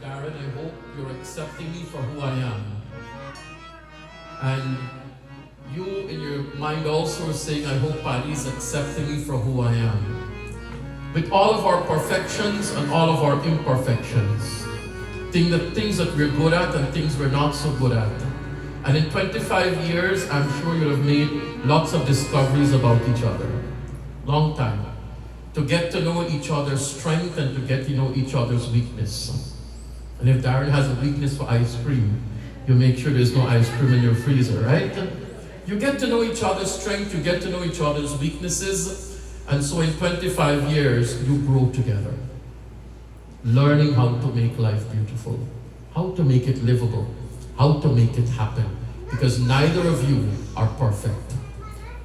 Darren, I hope you're accepting me for who I am. And you in your mind also are saying, I hope Paddy is accepting me for who I am. With all of our perfections and all of our imperfections. Things that we're good at and things we're not so good at. And in 25 years, I'm sure you'll have made lots of discoveries about each other. Long time. To get to know each other's strength and to get to know each other's weakness. And if Darren has a weakness for ice cream, you make sure there's no ice cream in your freezer, right? You get to know each other's strength, you get to know each other's weaknesses, and so in 25 years, you grow together. Learning how to make life beautiful, how to make it livable, how to make it happen. Because neither of you are perfect.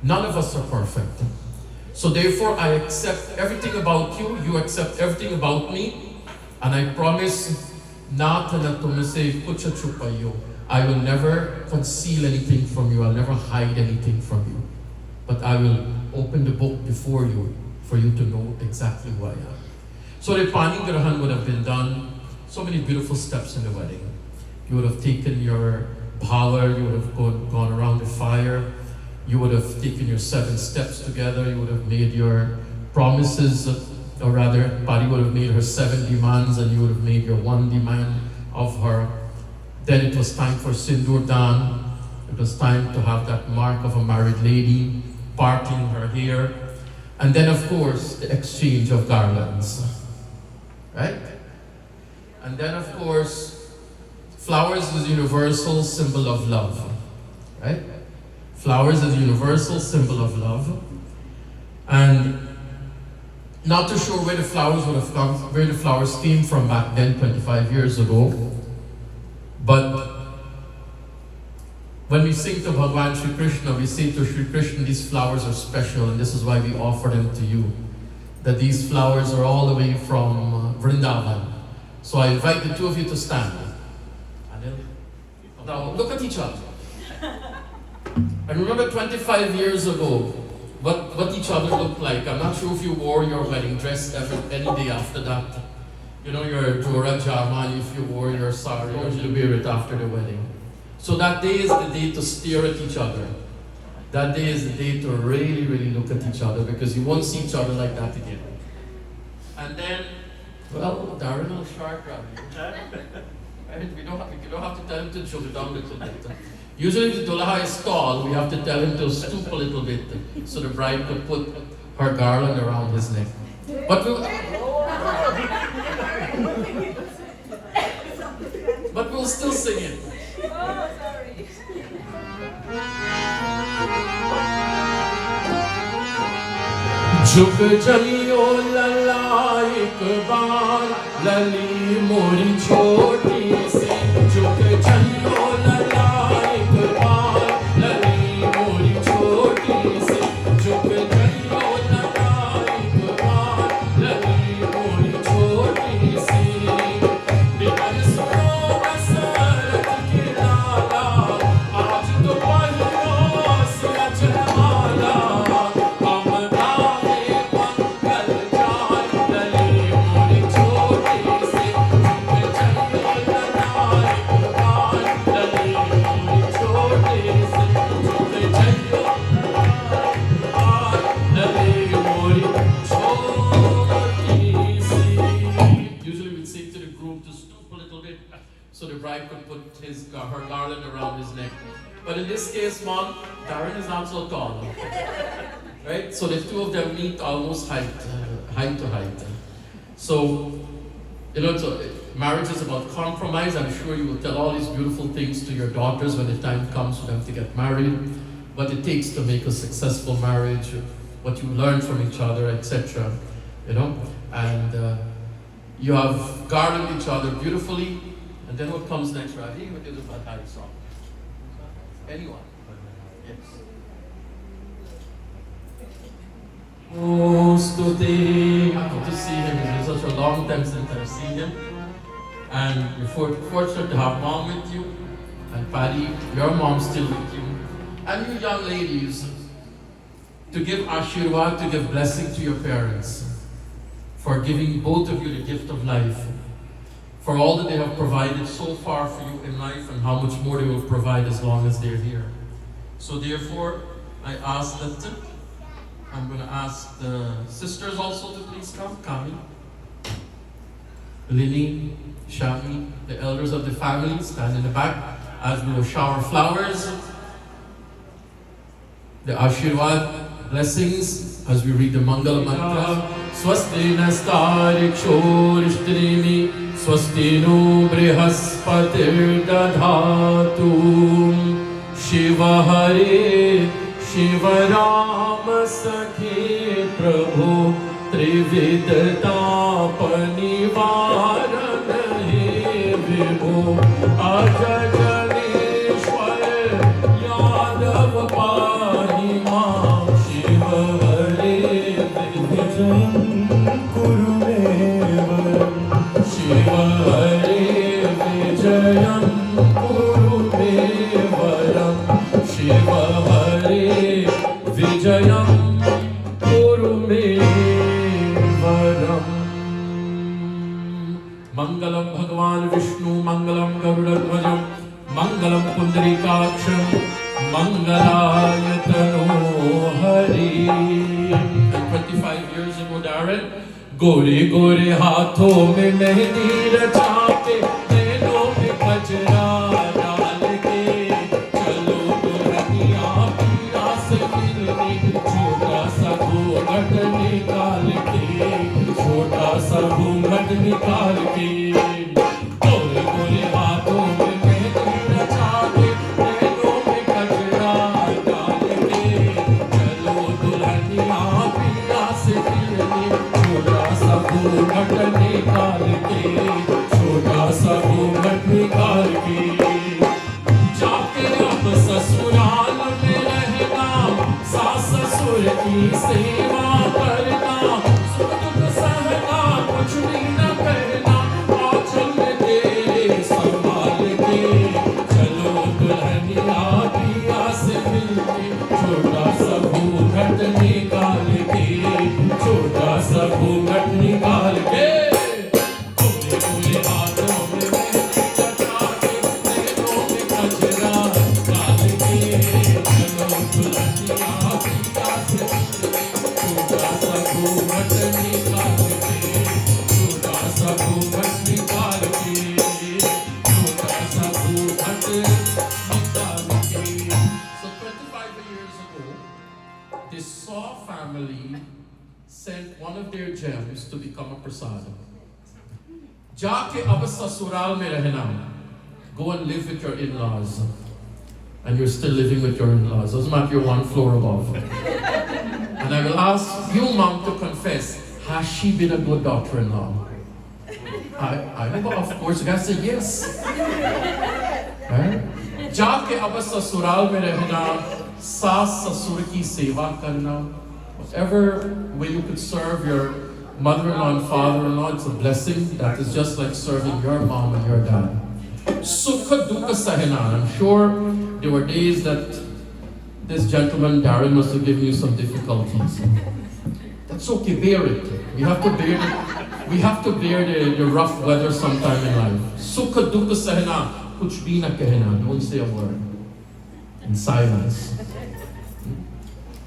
None of us are perfect. So therefore, I accept everything about you, you accept everything about me, and I promise not to say, I will never conceal anything from you, I'll never hide anything from you. But I will open the book before you, for you to know exactly who I am. So the Panigrahan would have been done, so many beautiful steps in the wedding. You would have taken your power, you would have gone around the fire, you would have taken your 7 steps together, you would have made your promises, or rather, Paddy would have made her 7 demands and you would have made your 1 demand of her. Then it was time for Sindur Dan. It was time to have that mark of a married lady, parting her hair. And then of course, the exchange of garlands, right? And then of course, flowers is a universal symbol of love, right? Flowers is a universal symbol of love. And not too sure where the flowers would have come, where the flowers came from back then, 25 years ago. But when we sing to Bhagwan Sri Krishna, we say to Sri Krishna, these flowers are special, and this is why we offer them to you. That these flowers are all the way from Vrindavan. So I invite the two of you to stand. Now look at each other. And remember 25 years ago, what each other looked like. I'm not sure if you wore your wedding dress any day after that. You know, your Jora Jama, if you wore your sari, or you wear it after the wedding. So that day is the day to stare at each other. That day is the day to really, really look at each other, because you won't see each other like that again. And then, well, Darren will shark grab you. Right? You don't have to tell him to jump down a little bit. Usually if the Dulaha is tall, we have to tell him to stoop a little bit so the bride could put her garland around his neck. But we'll still sing it. Oh, sorry. झुक जइयो लला एक बार लली मोरी छोटी सी झुक जइयो लला एक बार लली मोरी छोटी सी झुक जइयो लला एक बार लली मोरी छोटी सी बिन सुनो बसरत के लाला आज तो पहिरो से अजमाला so the bride could put her garland around his neck. But in this case, Mom, Darren is not so tall. Right? So the two of them meet almost height to height. So, marriage is about compromise. I'm sure you will tell all these beautiful things to your daughters when the time comes for them to get married. What it takes to make a successful marriage, what you learn from each other, etc. And you have guarded each other beautifully. And then what comes next, Ravi? What is a Paddy song? Anyone? Yes. Oh, Stuti. I hope to see him. It's been such a long time since I've seen him. And we're fortunate to have Mom with you. And Paddy, your mom's still with you. And you young ladies, to give ashirwad, to give blessing to your parents, for giving both of you the gift of life, for all that they have provided so far for you in life and how much more they will provide as long as they're here. So therefore, I ask that, I'm going to ask the sisters also to please come. Kami, Lini, Shami, the elders of the family, stand in the back as we will shower flowers. The Ashirwad blessings as we read the Mangala mantra. Swasti nastarik shorishtrimi swasti no brihaspatir dadhatu Shiva Hare Shiva Rama Sakhi Prabhu Trividata Panivaran He Vibhu Ajajaneshwar Yadav Pani Mam Shiva Hare Vijayam Kurumevaram Shiva Hare Vijayam Kurumevaram Shiva Hare Vijayam Kurumevaram Mangalam Bhagavan Vishnu Mangalam Garudaധ്വജം Mangalam Pundarikaksham Mangalayatano Hari. And 25 years ago, Darren, Gore Gore Haathon mein mehndi racha ke nainon mein kajra dal ke chalo dulhaniya piya se milne chota sa घूंघट निकाल के छोटा सा घूंघट निकाल के गोरे गोरे हाथों में मेहंदी रचा के नैनों में कजरा डाल के चलो दुल्हनिया पिया से मिलने छोटा सा घूंघट निकाल के छोटा सा घूंघट निकाल के जाके अब ससुराल में रहना सास ससुर की सेवा करना सुख दुख सहना कुछ भी न कहना आंचल में तेरे संभाल के चलो दुल्हनिया पिया से मिलके छोटा सा घूंघट निकाल के छोटा सा घूंघट निकाल के गोरे गोरे हाथों में मेहंदी रचा के नैनों में कजरा डाल के चलो दुल्हनिया पिया से मिलके छोटा सा घूंघट निकाल के छोटा सा घूंघट निकाल के छोटा सा घूंघट निकाल के. So 25 years ago, this Saw family sent one of their gems to become a Persaud. जाके अब ससुराल में रहना. Go and live with your in-laws. And you're still living with your in-laws. Doesn't matter, you're one floor above. And I will ask you, Mom, to confess, has she been a good daughter-in-law? I know, of course, you guys say yes. Right? जाके अब ससुराल में रहना, सास ससुर की सेवा करना. Whatever way you could serve your mother-in-law and father-in-law, it's a blessing. That is just like serving your mom and your dad. Sukha dukha sahana. I'm sure there were days that this gentleman, Darren, must have given you some difficulties. That's okay, bear it. We have to bear it. We have to bear the rough weather sometime in life. Sukha dukha sahana. Kuch bhi na kehna. Don't say a word. In silence.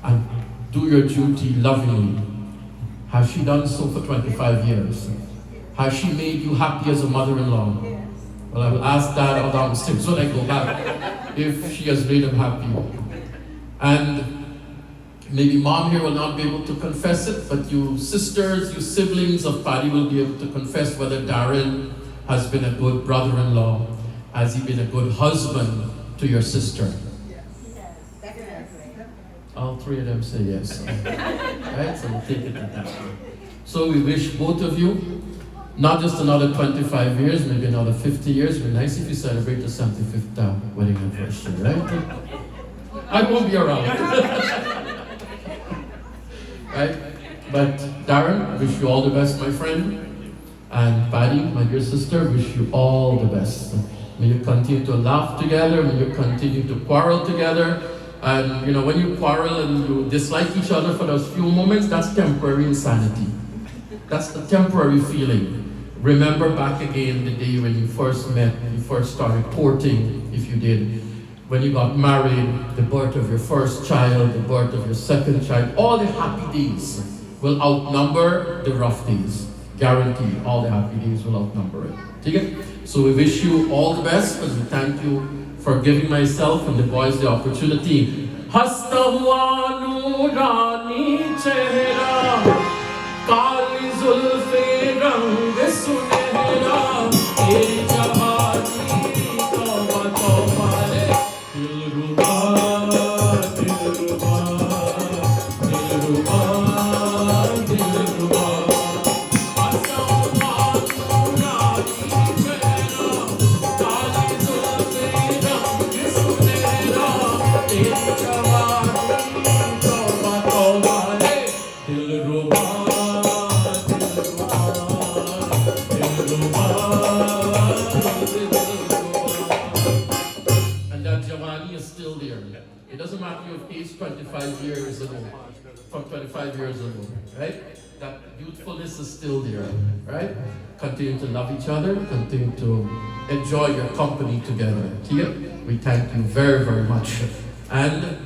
And do your duty lovingly. Has she done so for 25 years? Has she made you happy as a mother-in-law? Well, I will ask that downstairs when I go back. if she has made him happy. And maybe mom here will not be able to confess it, but you sisters, you siblings of Paddy will be able to confess whether Darren has been a good brother-in-law. Has he been a good husband to your sister? All three of them say yes. Right? So we'll take it at that. So we wish both of you not just another 25 years, maybe another 50 years. It would be nice if you celebrate the 75th wedding anniversary, right? I won't be around. Right? But Darren, wish you all the best, my friend. And Paddy, my dear sister, wish you all the best. May you continue to laugh together, may you continue to quarrel together. And when you quarrel and you dislike each other for those few moments, that's temporary insanity. That's the temporary feeling. Remember back again the day when you first met, you first started courting, if you did. When you got married, the birth of your first child, the birth of your second child, all the happy days will outnumber the rough days. Guaranteed, all the happy days will outnumber it. Okay? So we wish you all the best, and we thank you for giving myself and the boys the opportunity. Hasta hua nurani chehra, kali zulfe rang sunehra, ye jawani tauba tauba re, dil ruba, dil ruba, dil ruba, dil ruba. Hasta hua nurani chehra, kali zulfe rang sunehra, ye jawani tauba tauba re, dil ruba. And that Giovanni is still there. It doesn't matter if you've aged 25 years ago, from 25 years ago, right? That youthfulness is still there, right? Continue to love each other, continue to enjoy your company together. Tia, we thank you very, very much. And